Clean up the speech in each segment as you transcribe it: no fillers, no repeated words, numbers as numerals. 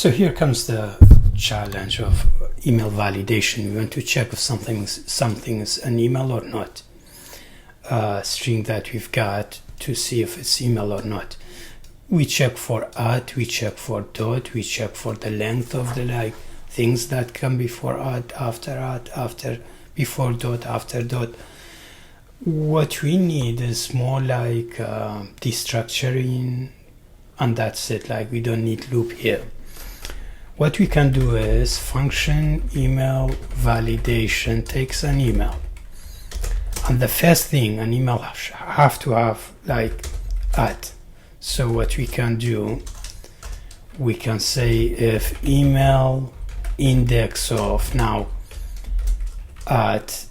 So here comes the challenge of email validation. We want to check if something is an email or not. String that we've got to see if it's email or not. We check for at, we check for dot, we check for the length of the things that come before at, after, before dot, after dot. What we need is more like destructuring, and that's it. Like, we don't need loop here. What we can do is function email validation takes an email, and the first thing an email have to have like at. So what we can do, we can say if email index of now at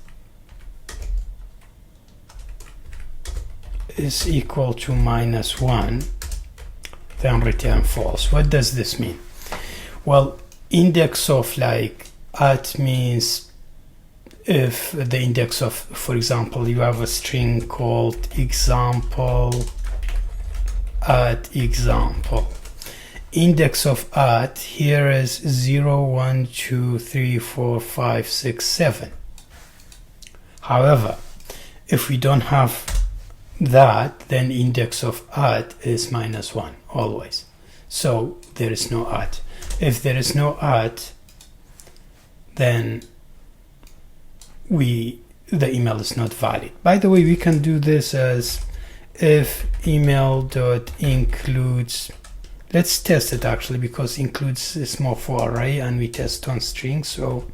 is equal to -1, then return false. What does this mean? Well, index of like at means if the index of, for example, you have a string called example at example. Index of at here is 0, 1, 2, 3, 4, 5, 6, 7. However, if we don't have that, then index of at is -1 always. So there is no at. If there is no at, then the email is not valid. By the way, we can do this as if email.includes. Let's test it actually, because includes is more for array and we test on string. So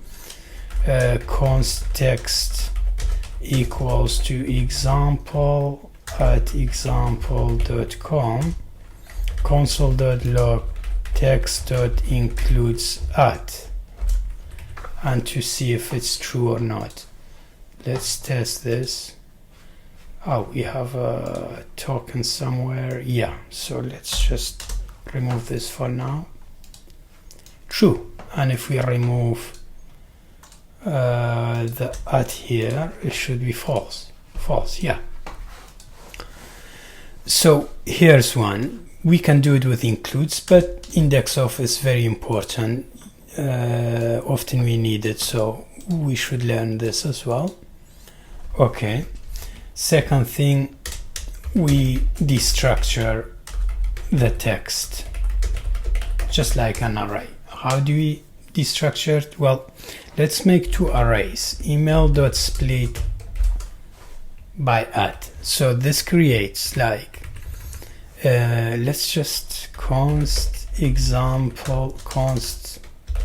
const text equals to example at example.com, console.log text.includes at, and to see if it's true or not. Let's test this. Oh, we have a token somewhere. Yeah, so let's just remove this for now. True. And if we remove the at here, it should be false. False, yeah. So here's one. We can do it with includes, but index of is very important. Often we need it, so we should learn this as well. Okay. Second thing, we destructure the text just like an array. How do we destructure it? Well, let's make two arrays. Email.split by at. So this creates like let's just const example const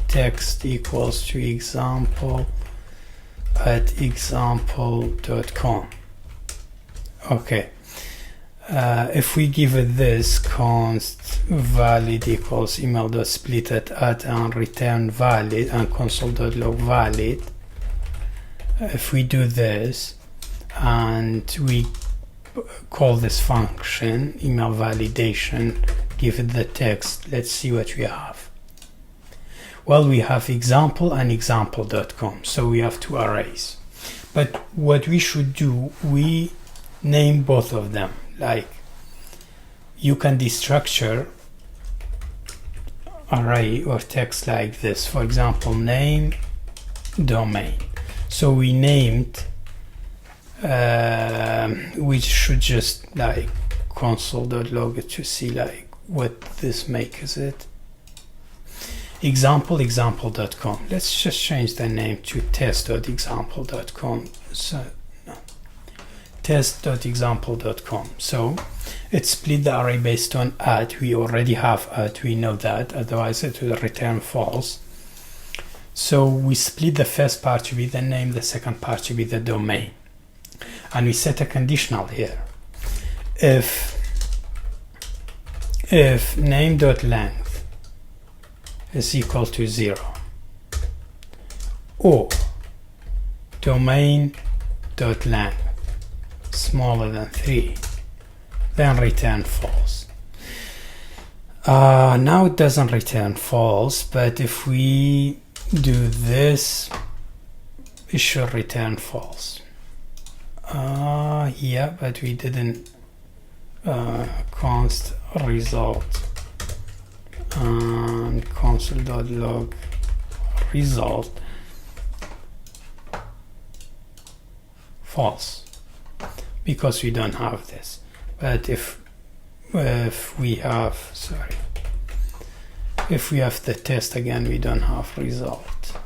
text equals to example at example.com. Okay. If we give it this const valid equals email.split at and return valid and console.log valid, if we do this and we call this function email validation, give it the text, let's see what we have. Well, we have example and example.com, so we have two arrays. But what we should do, we name both of them. Like, you can destructure array or text like this. For example, name domain. So we named, we should just like console.log it to see like what this makes it. Example example.com. Let's just change the name to test.example.com. So no, test.example.com. So it split the array based on at. We already have at, we know that, otherwise it will return false. So we split the first part to be the name, the second part to be the domain, and we set a conditional here. If name.length is equal to 0 or domain.length smaller than 3, then return false. Now it doesn't return false, but if we do this, it should return false. Yeah, but we didn't const result and console.log result false, because we don't have this. But if we have the test again, we don't have result.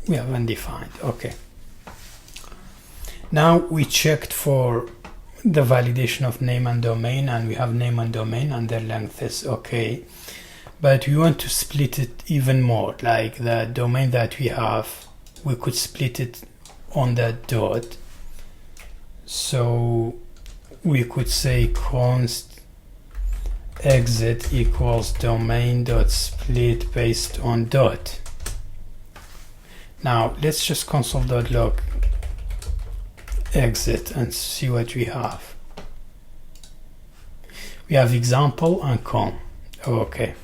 We have undefined. Okay. Now we checked for the validation of name and domain, and we have name and domain, and their length is okay. But we want to split it even more, like the domain that we have, we could split it on the dot. So we could say const exit equals domain dot split based on dot. Now let's just console.log exit and see what we have. We have example and com. Okay.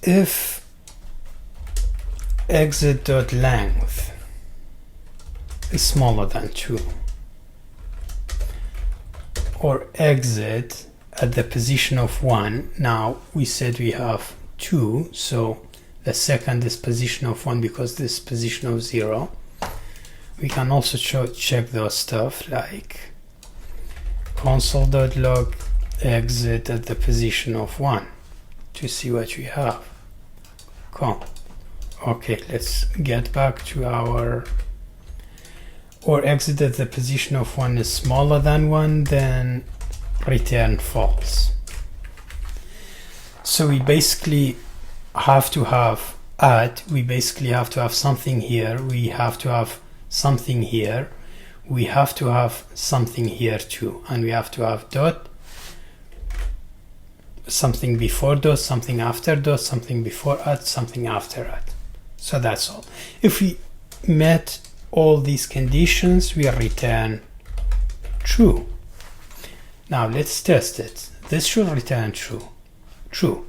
If exit.length is smaller than 2, or exit at the position of 1, now we said we have 2, so the second is position of 1 because this is position of 0. We can also check those stuff like console.log exit at the position of 1 to see what we have. Okay, let's get back to our, or exit at the position of 1 is smaller than 1, then return false. So we basically have to have we basically have to have something here, we have to have something here, we have to have something here too, and we have to have dot, something before dot, something after dot, something before at, something after at. So that's all. If we met all these conditions, we return true. Now let's test it. This should return true. True.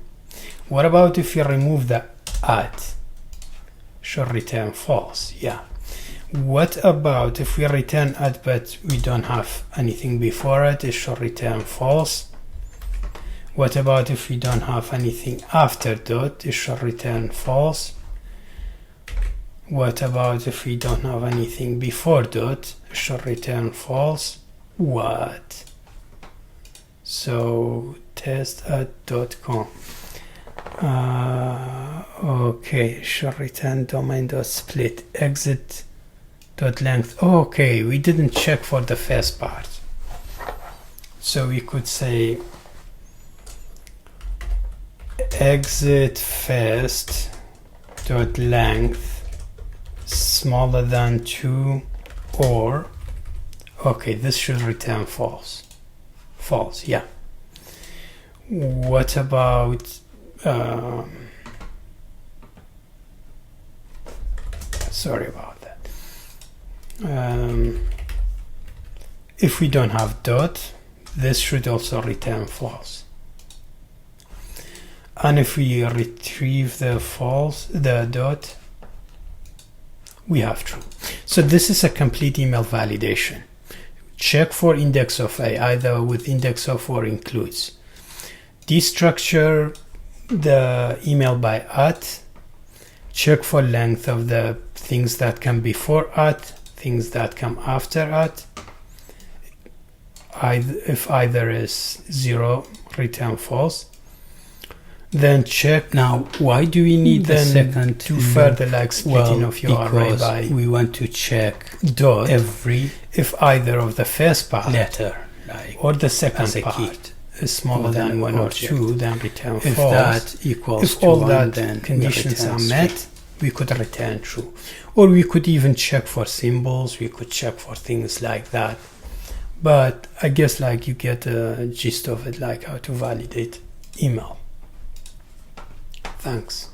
What about if we remove the at? Should return false. Yeah. What about if we return at but we don't have anything before it? It should return false. What about if we don't have anything after dot? It should return false. What about if we don't have anything before dot? It should return false. What? So test@.com. Okay, should return domain.split exit.length. Okay, we didn't check for the first part. So we could say exit first dot length smaller than 2, or okay, this should return false. False, yeah. What about sorry about that. If we don't have dot, this should also return false. And if we retrieve the false, the dot, we have true. So this is a complete email validation. Check for index of a, either with index of or includes. Destructure the email by @ check for length of the things that come before @ things that come after @ if either is 0, return false. Then check. Now why do we need the second to further like splitting of your array by? We want to check dot every if either of the first part letter like or the second part is smaller than 1 or 2, then return false. If that equals if to all 1, that then conditions are met, we could return true. Or we could even check for symbols, we could check for things like that. But I guess like you get a gist of it, like how to validate email. Thanks.